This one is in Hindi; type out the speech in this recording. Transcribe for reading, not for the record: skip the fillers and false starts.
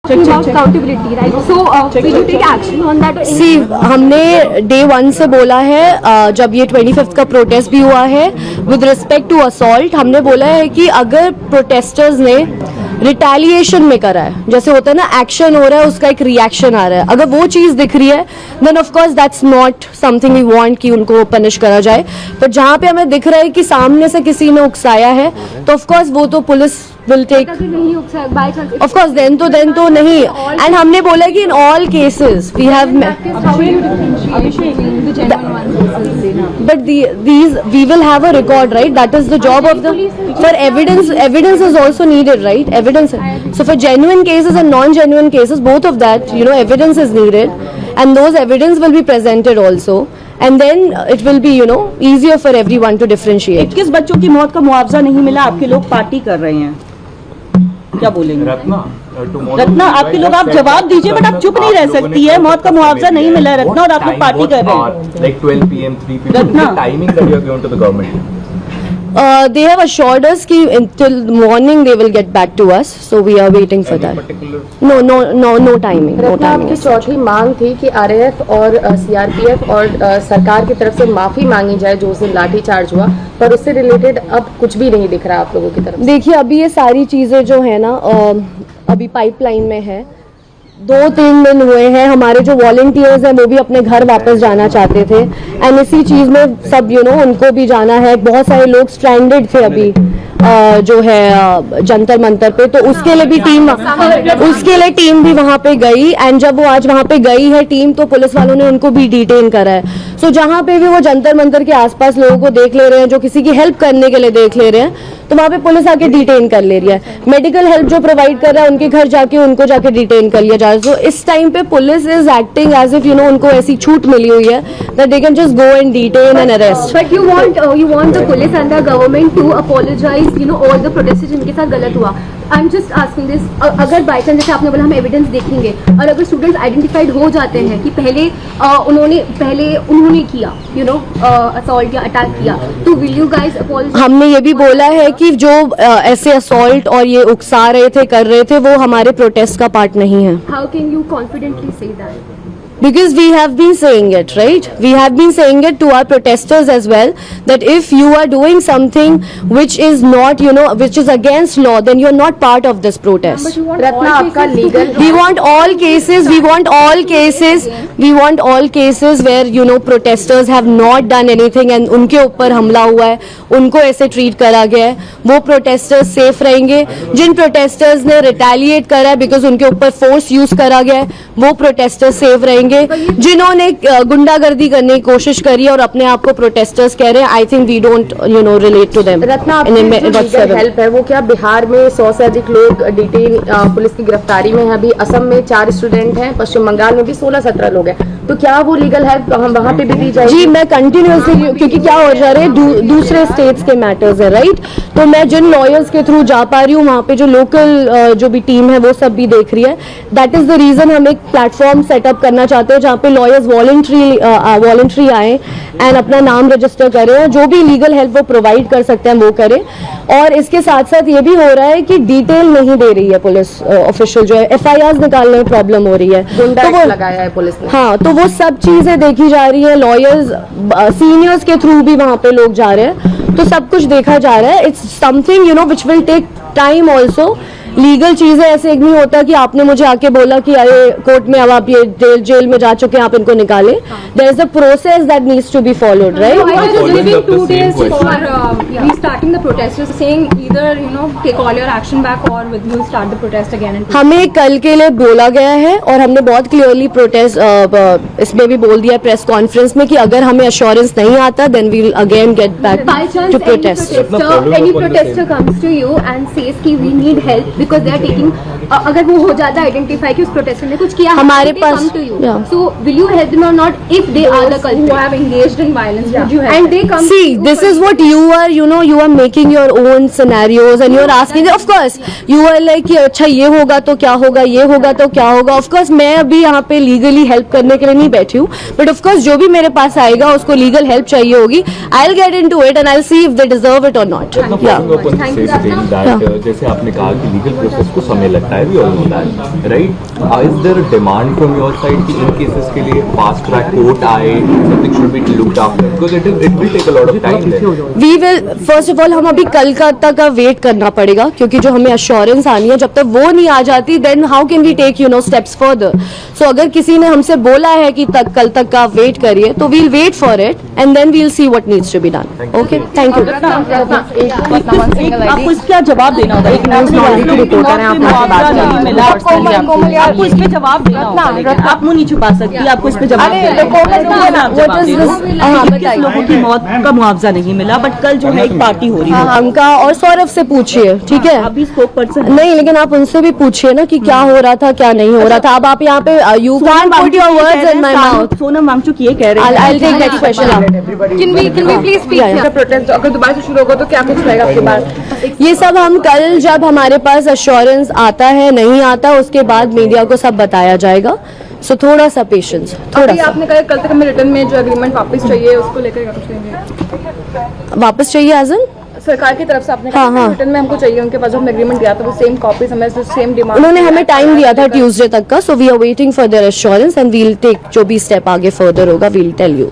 accountability, right? So, will you take action on that? See, हमने डे 1 से बोला है, जब ये 25th का प्रोटेस्ट भी हुआ है विद रिस्पेक्ट टू असॉल्ट, हमने बोला है कि अगर प्रोटेस्टर्स ने रिटेलिएशन में करा है, जैसे होता है ना एक्शन हो रहा है उसका एक रिएक्शन आ रहा है, अगर वो चीज दिख रही है then of course that's not something we want कि उनको पनिश करा जाए। पर जहाँ पे हमें दिख रहा है कि सामने से किसी ने उकसाया है तो ऑफ कोर्स वो तो police will take, of course then तो नहीं। एंड हमने बोला कि in all cases we have, but these we will have a record, right? That is the job of the, for evidence is also needed, right? Evidence, so for genuine cases and non-genuine cases, both of that, you know, evidence is needed and those evidence will be presented also, and then it will be, you know, easier for everyone to differentiate. 21 बच्चों की मौत का मुआवजा नहीं मिला, आपके लोग पार्टी कर रहे हैं, क्या बोलेंगे? रत्ना आपके लोग, आप जवाब दीजिए, बट आप चुप नहीं रह सकती है। मौत का मुआवजा नहीं मिला रत्ना और आप लोग पार्टी कर रहे हैं। Like 12 PM, 3 PM, Ratna, the timing that you have given to the government. They have assured us कि until morning they will get back to us, so we are waiting for that. No timing. Ratna, आपकी चौथी मांग थी कि आरएएफ और सीआरपीएफ और सरकार की तरफ से माफी मांगी जाए जो उस दिन लाठीचार्ज हुआ, पर उससे रिलेटेड अब कुछ भी नहीं दिख रहा आप लोगों की तरफ से। देखिए, अभी ये सारी चीजें जो है ना अभी पाइपलाइन में है, 2-3 दिन हुए हैं, हमारे जो वॉलंटियर्स हैं वो भी अपने घर वापस जाना चाहते थे एंड इसी चीज में सब उनको भी जाना है। बहुत सारे लोग स्ट्रैंडेड थे अभी जो है जंतर मंतर पे, तो उसके लिए भी टीम भी वहां पे गई एंड जब वो आज वहां पे गई है टीम तो पुलिस वालों ने उनको भी डिटेन करा है। सो जहां पे भी वो जंतर मंतर के आसपास लोगों को देख ले रहे हैं, जो किसी की हेल्प करने के लिए देख ले रहे हैं, तो वहां पे पुलिस आके डिटेन कर ले रही है। मेडिकल हेल्प जो प्रोवाइड कर रहा है उनके घर जाके उनको जाके डिटेन कर लिया जा रहा है। तो इस टाइम पे police is acting as if उनको ऐसी छूट मिली हुई है that they can just go and detain and arrest. But you want the police and the government to apologize, all the protesters जिनके साथ गलत हुआ। I'm just asking this, अगर बाई चांस जैसे आपने बोला हम एविडेंस देखेंगे और अगर स्टूडेंट्स आइडेंटिफाइड हो जाते हैं कि पहले उन्होंने किया असॉल्ट या अटैक किया, तो विल यू गाइस अपॉलोजाइज? हमने ये भी बोला है कि जो ऐसे असॉल्ट और ये उकसा रहे थे कर रहे थे वो हमारे प्रोटेस्ट का पार्ट नहीं है। How can you confidently say that? Because we have been saying it, right? We have been saying it to our protesters as well, that if you are doing something which is not, which is against law, then you are not part of this protest. Ratna, आपका legal, We want all cases where, protesters have not done anything and उनके ऊपर हमला हुआ है, उनको ऐसे ट्रीट करा गया है, वो प्रोटेस्टर्स सेफ रहेंगे। जिन प्रोटेस्टर्स ने रिटेलिएट करा है बिकॉज उनके ऊपर फोर्स यूज करा गया है, वो प्रोटेस्टर्स सेफ रहेंगे। जिन्होंने गुंडागर्दी करने की कोशिश करी और अपने आप को प्रोटेस्टर्स कह रहे हैं, I think we don't relate to them. Ratna, legal help है वो क्या बिहार में 100 से अधिक लोग डिटेन पुलिस की गिरफ्तारी में है, अभी असम में 4 स्टूडेंट हैं, पश्चिम बंगाल में भी 16-17 लोग हैं, तो क्या वो लीगल हेल्प हम वहाँ पे भी दी जाएगी? जी, मैं कंटिन्यूसली, क्योंकि क्या हो जा रहे हैं दूसरे स्टेट्स के मैटर्स है, राइट? तो मैं जिन लॉयर्स के थ्रू जा पा रही हूँ वहाँ पे जो लोकल जो भी टीम है वो सब भी देख रही है। दैट इज द रीजन हम एक प्लेटफॉर्म सेटअप करना चाहते हैं जहाँ पे लॉयर्स वॉलंटरी आए एंड अपना नाम रजिस्टर करें, जो भी लीगल हेल्प वो प्रोवाइड कर सकते हैं वो करें। और इसके साथ साथ ये भी हो रहा है कि डिटेल नहीं दे रही है पुलिस ऑफिशियल, जो है FIRs निकालने में प्रॉब्लम हो रही है, तो वो लगाया है पुलिस ने। हाँ, तो वो सब चीजें देखी जा रही है, लॉयर्स सीनियर्स के थ्रू भी वहां पे लोग जा रहे हैं, तो सब कुछ देखा जा रहा है। It's something which will take time also. Legal चीजें ऐसे एक नहीं होता कि आपने मुझे आके बोला कि अरे कोर्ट में अब आप ये जेल में जा चुके हैं, आप इनको निकालें। There is a process that needs to be followed, right? Giving 2 days for restarting the protest, saying either take all your action back or will start the protest again. हमें कल के लिए बोला गया है और हमने बहुत क्लियरली प्रोटेस्ट इसमें भी बोल दिया प्रेस कॉन्फ्रेंस में कि अगर हमें अश्योरेंस नहीं आता then we will again get back to protest. Any protester comes to you and says कि we need help because they are taking, अगर वो हो जाता है आइडेंटिफाई कि उस प्रोटेस्टर ने कुछ किया हमारे पास, so will you help them or not if they are the culprits who have engaged in violence? Would you help and they come? See, this is what you are, you are making your own scenarios and you are asking, of course you are like कि अच्छा ये होगा तो क्या होगा, ये होगा तो क्या होगा। of course मैं अभी यहाँ पे लीगली हेल्प करने के लिए नहीं बैठी हूँ, बट of course जो भी मेरे पास आएगा उसको लीगल हेल्प चाहिए होगी, I'll get into it and I'll see if they deserve it or not. जैसे आपने कहा कि लीगल प्रोसेस को समय लगता है, we all know that, right? Is there a demand from your side कि इन केसेस के लिए फास्ट ट्रैक कोर्ट आए, something should be looked after, because it will take a lot of time there. We will first of all हम अभी कल का तक का वेट करना पड़ेगा, क्योंकि जो हमें अश्योरेंस आनी है, जब तक वो नहीं आ जाती then how can we take steps further. So अगर किसी ने हमसे बोला है कि कल तक का वेट करिए, तो we'll wait for it and then we'll see what needs to be done. Okay, thank you. आपको इसका जवाब देना होगा। एक रिपोर्टर हैं, आप मुआवजा नहीं मिला, आपको इस पे जवाब देना होगा। आप मुंह नहीं छुपा सकती, आपको इस पे जवाब देना होगा। किस लोगों की मौत का मुआवजा नहीं मिला, बट कल जो है एक पार्टी हो रही है, हमका और सौरभ से पूछिए, ठीक है? अभी स्पोक पर्सन नहीं, लेकिन आप उनसे भी पूछिए ना कि क्या हो रहा था, क्या नहीं हो रहा था। अब आप यहाँ पे you can put your words in my mouth. Sonam Wangchuk ये कह रहे हैं, I'll take next question now. Can we please speak? Yeah, yeah. Protest अगर दोबारा से शुरू होगा तो क्या कुछ रहेगा आपके पास? ये सब हम कल जब हमारे पास अश्योरेंस आता है नहीं आता, उसके बाद मीडिया को सब बताया जाएगा। सो थोड़ा सा पेशेंस, थोड़ा अभी सा आपने कहा कल तक हमें रिटर्न में जो एग्रीमेंट वापस चाहिए उसको लेकर क्या कुछ कहेंगे? वापस चाहिए एज इन। सरकार की तरफ से आपने हाँ, कहा हाँ। रिटर्न में हमको चाहिए, उनके पास जो हमने एग्रीमेंट दिया था वो सेम कॉपीज हमें सेम डिमांड। उन्होंने हमें टाइम दिया था ट्यूसडे तक का, so we are waiting for their assurance and we'll take जो भी स्टेप आगे फर्दर होगा वील टेल यू।